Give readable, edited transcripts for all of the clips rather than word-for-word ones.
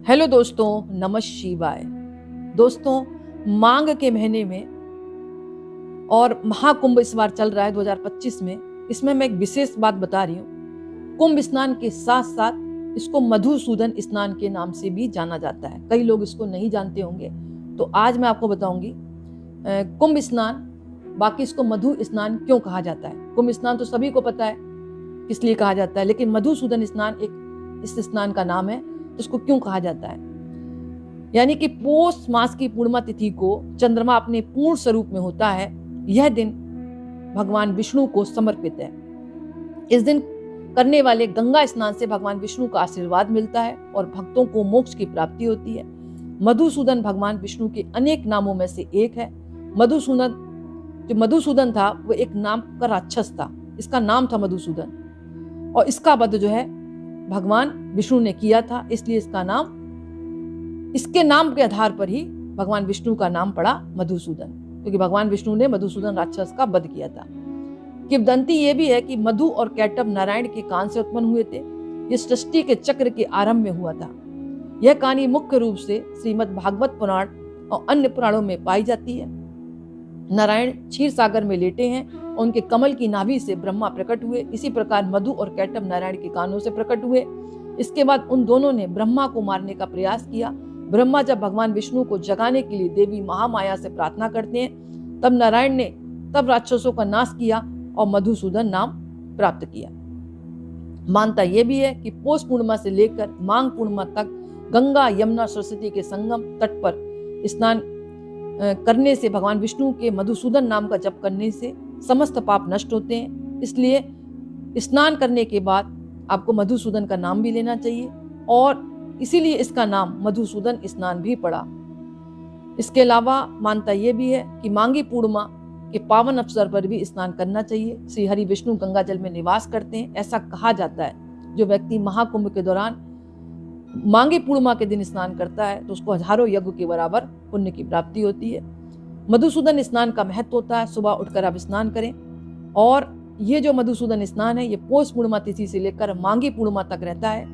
Hello दोस्तों, नमः शिवाय। दोस्तों, मांग के महीने में और महाकुंभ इस बार चल रहा है 2025 में। इसमें मैं एक विशेष बात बता रही हूँ। कुंभ स्नान के साथ साथ इसको मधुसूदन स्नान के नाम से भी जाना जाता है। कई लोग इसको नहीं जानते होंगे, तो आज मैं आपको बताऊंगी कुंभ स्नान, बाकी इसको मधु स्नान क्यों कहा जाता है। कुंभ स्नान तो सभी को पता है किस लिए कहा जाता है, लेकिन मधुसूदन स्नान एक इस स्नान का नाम है, तो उसको क्यों कहा जाता है। यानी कि पौष मास की पूर्णिमा तिथि को चंद्रमा अपने पूर्ण स्वरूप में होता है। यह दिन भगवान विष्णु को समर्पित है। इस दिन करने वाले गंगा स्नान से भगवान विष्णु का आशीर्वाद मिलता है और भक्तों को मोक्ष की प्राप्ति होती है। मधुसूदन भगवान विष्णु के अनेक नामों में से एक है। मधुसूदन था वो एक नाम का राक्षस था, इसका नाम था मधुसूदन, और इसका वध जो है भगवान विष्णु ने किया था, इसलिए इसके नाम के आधार पर ही भगवान विष्णु का नाम पड़ा मधुसूदन, क्योंकि भगवान विष्णु ने मधुसूदन राक्षस का वध किया था। किंवदंती ये भी है कि मधु और कैटभ नारायण के कान से उत्पन्न हुए थे। ये सृष्टि के चक्र के आरंभ में हुआ था। यह कहानी मुख्य रूप से श्रीमद् भागवत पुराण और अन्य पुराणों में पाई जाती है। नारायण क्षीर सागर में लेटे हैं और उनके कमल की नाभि से ब्रह्मा प्रकट हुए। इसी प्रकार मधु और कैटभ नारायण के कानों से प्रकट हुए। इसके बाद उन दोनों ने ब्रह्मा को मारने का प्रयास किया। ब्रह्मा जब भगवान विष्णु को जगाने के लिए देवी महामाया से प्रार्थना करते हैं, तब नारायण ने राक्षसों का नाश किया और मधुसूदन नाम प्राप्त किया। मानता यह भी है कि पौष पूर्णिमा से लेकर माघ पूर्णिमा तक गंगा यमुना सरस्वती के संगम तट पर स्नान करने से, भगवान विष्णु के मधुसूदन नाम का जप करने से समस्त पाप नष्ट होते हैं। इसलिए स्नान करने के बाद आपको मधुसूदन का नाम भी लेना चाहिए और इसीलिए इसका नाम मधुसूदन स्नान भी पड़ा। इसके अलावा मानता यह भी है कि माघी पूर्णिमा के पावन अवसर पर भी स्नान करना चाहिए। श्री हरि विष्णु गंगा जल में निवास करते हैं। ऐसा कहा जाता है जो व्यक्ति महाकुंभ के दौरान माघी पूर्णिमा के दिन स्नान करता है तो उसको हजारों यज्ञ के बराबर पुण्य की प्राप्ति होती है। मधुसूदन स्नान का महत्व होता है, सुबह उठकर आप स्नान करें। और ये जो मधुसूदन स्नान है ये पौष पूर्णिमा तिथि से लेकर माघी पूर्णिमा तक रहता है।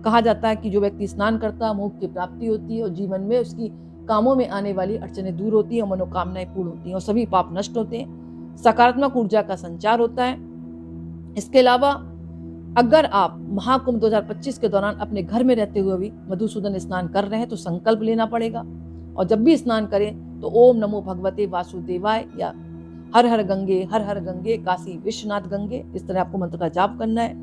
कहा जाता है कि जो व्यक्ति स्नान करता है मोक्ष की प्राप्ति होती है और जीवन में उसकी कामों में आने वाली अड़चनें दूर होती हैं और मनोकामनाएं पूर्ण होती हैं और सभी पाप नष्ट होते हैं। सकारात्मक ऊर्जा का संचार होता है। इसके अलावा अगर आप महाकुंभ 2025 के दौरान अपने घर में रहते हुए भी मधुसूदन स्नान कर रहे हैं तो संकल्प लेना पड़ेगा, और जब भी स्नान करें तो ओम नमो भगवते वासुदेवाय या हर हर गंगे काशी विश्वनाथ गंगे, इस तरह आपको मंत्र का जाप करना है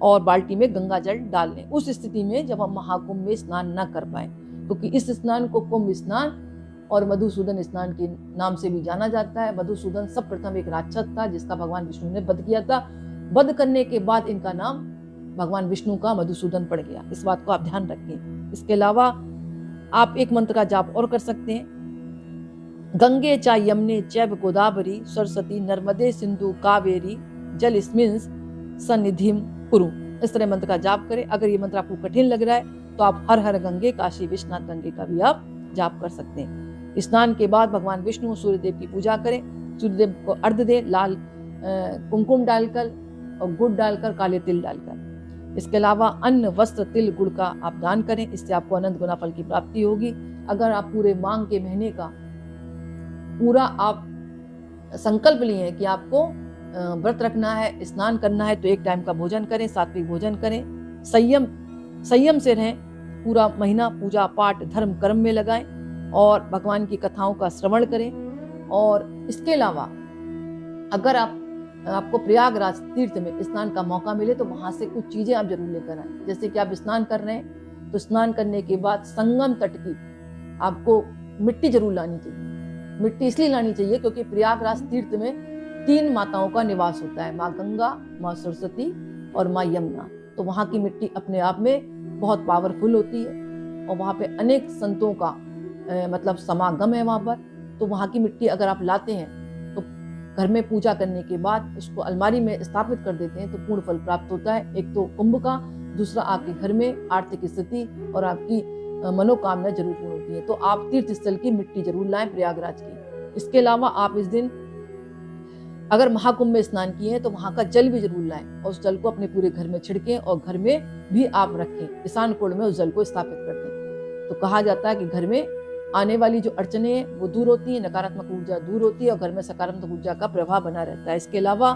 और बाल्टी में गंगा जल डाल लें। उस स्थिति में जब हम महाकुंभ में स्नान न कर पाए, क्योंकि इस स्नान को कुंभ स्नान और मधुसूदन स्नान के नाम से भी जाना जाता है। मधुसूदन सब प्रथम एक राक्षस था जिसका भगवान विष्णु ने वध किया था। वध करने के बाद इनका नाम भगवान विष्णु का मधुसूदन पड़ गया। इस बात को आप ध्यान रखें। इसके अलावा आप एक मंत्र का जाप और कर सकते हैं। गंगे चा यमुने चैव गोदावरी सरस्वती नर्मदे सिंधु कावेरी जलस्मिन् सन्निधिं कुरु। इस तरह मंत्र का जाप करें। अगर ये मंत्र आपको कठिन लग रहा है तो आप हर हर गंगे काशी विश्वनाथ गंगे का भी आप जाप कर सकते हैं। स्नान के बाद भगवान विष्णु सूर्यदेव की पूजा करें। सूर्यदेव को अर्घ्य दें, लाल कुमकुम डालकर और गुड़ डालकर, काले तिल डालकर। इसके अलावा अन्न वस्त्र तिल गुड़ का आप दान करें। इससे आपको अनंत गुना फल की प्राप्ति होगी। अगर आप पूरे माघ के महीने का पूरा आप संकल्प लिए हैं कि आपको व्रत रखना है, स्नान करना है, तो एक टाइम का भोजन करें, सात्विक भोजन करें, संयम से रहें। पूरा महीना पूजा पाठ धर्म कर्म में लगाएं और भगवान की कथाओं का श्रवण करें। और इसके अलावा अगर आपको प्रयागराज तीर्थ में स्नान का मौका मिले तो वहां से कुछ चीजें आप जरूर लेकर आए। जैसे कि आप स्नान कर रहे हैं तो स्नान करने के बाद संगम तट की आपको मिट्टी जरूर लानी चाहिए। मिट्टी इसलिए लानी चाहिए क्योंकि प्रयागराज तीर्थ में 3 माताओं का निवास होता है, माँ गंगा, माँ सरस्वती और माँ यमुना। तो वहाँ की मिट्टी अपने आप में बहुत पावरफुल होती है और वहाँ पे अनेक संतों का मतलब समागम है वहाँ पर। तो वहाँ की मिट्टी अगर आप लाते हैं तो घर में पूजा करने के बाद उसको अलमारी में स्थापित कर देते हैं तो पूर्ण फल प्राप्त होता है। एक तो कुंभ का, दूसरा आपके घर में आर्थिक स्थिति और आपकी मनोकामना जरूर पूर्ण होती है। तो आप तीर्थ स्थल की मिट्टी जरूर लाएं प्रयागराज की। इसके अलावा आप इस दिन अगर महाकुंभ में स्नान किए हैं तो वहां का जल भी जरूर लाएं और उस जल को अपने पूरे घर में छिड़कें और घर में भी आप रखें। ईशान कोण में उस जल को स्थापित कर दें। तो कहा जाता है कि घर में आने वाली जो अड़चने हैं वो दूर होती हैं, नकारात्मक ऊर्जा दूर होती है और घर में सकारात्मक ऊर्जा का प्रभाव बना रहता है। इसके अलावा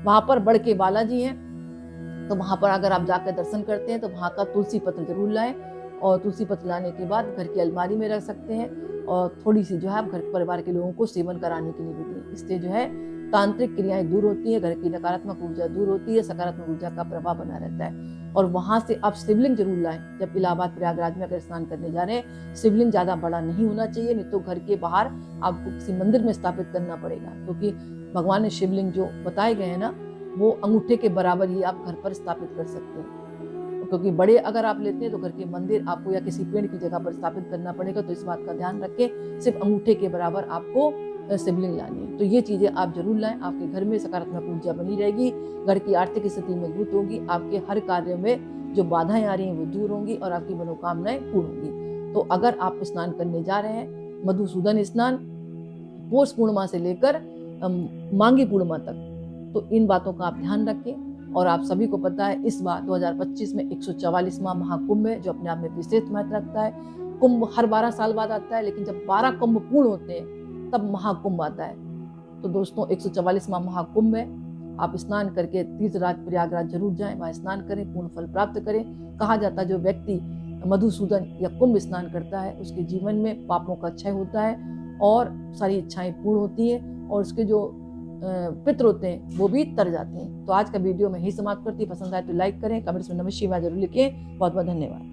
वहाँ पर बड़ के बालाजी हैं, तो वहाँ पर अगर आप जाकर दर्शन करते हैं तो वहाँ का तुलसी पत्र जरूर लाएं, और तुलसी पत्र लाने के बाद घर की अलमारी में रख सकते हैं, और थोड़ी सी जो है आप घर परिवार के लोगों को सेवन कराने के लिए भी दें। इससे जो है तांत्रिक क्रियाएं दूर होती है, घर की नकारात्मक ऊर्जा दूर होती है, सकारात्मक ऊर्जा का प्रभाव बना रहता है। और वहां से आप शिवलिंग जरूर लाएं। जब इलाहाबाद प्रयागराज में अगर स्नान करने जा रहे हैं, शिवलिंग ज्यादा बड़ा नहीं होना चाहिए, नहीं तो घर के बाहर आपको किसी मंदिर में स्थापित करना पड़ेगा, क्योंकि भगवान ने शिवलिंग जो बताए गए हैं ना, वो अंगूठे के बराबर ही आप घर पर स्थापित कर सकते हैं। क्योंकि बड़े अगर आप लेते हैं तो घर के मंदिर आपको या किसी पेड़ की जगह पर स्थापित करना पड़ेगा, तो इस बात का ध्यान रखें, सिर्फ अंगूठे के बराबर आपको शिवलिंग लानी है। तो ये चीजें आप जरूर लाएं, आपके घर में सकारात्मक ऊर्जा बनी रहेगी, घर की आर्थिक स्थिति मजबूत होगी, आपके हर कार्य में जो बाधाएं आ रही हैं वो दूर होंगी और आपकी मनोकामनाएं पूर्ण होंगी। तो अगर आप स्नान करने जा रहे हैं, मधुसूदन स्नान पौष पूर्णिमा से लेकर मांगी पूर्णिमा तक, तो इन बातों का आप ध्यान रखें। और आप सभी को पता है इस बार 2025 में 144वां महाकुंभ है, जो अपने आप में विशेष महत्व रखता है। कुंभ हर 12 साल बाद आता है, लेकिन जब 12 कुंभ पूर्ण होते हैं तब महाकुंभ आता है। तो दोस्तों 144वां महाकुंभ है, आप स्नान करके तीर्थराज प्रयागराज जरूर जाएं, वहां स्नान करें, पूर्ण फल प्राप्त करें। कहा जाता है जो व्यक्ति मधुसूदन या कुंभ स्नान करता है उसके जीवन में पापों का क्षय होता है और सारी इच्छाएं पूर्ण होती हैं, और उसके जो पितृ होते हैं वो भी तर जाते हैं। तो आज का वीडियो मैं ही समाप्त करती, पसंद आए तो लाइक करें, कमेंट्स में नमः शिवाय जरूर लिखें। बहुत बहुत धन्यवाद।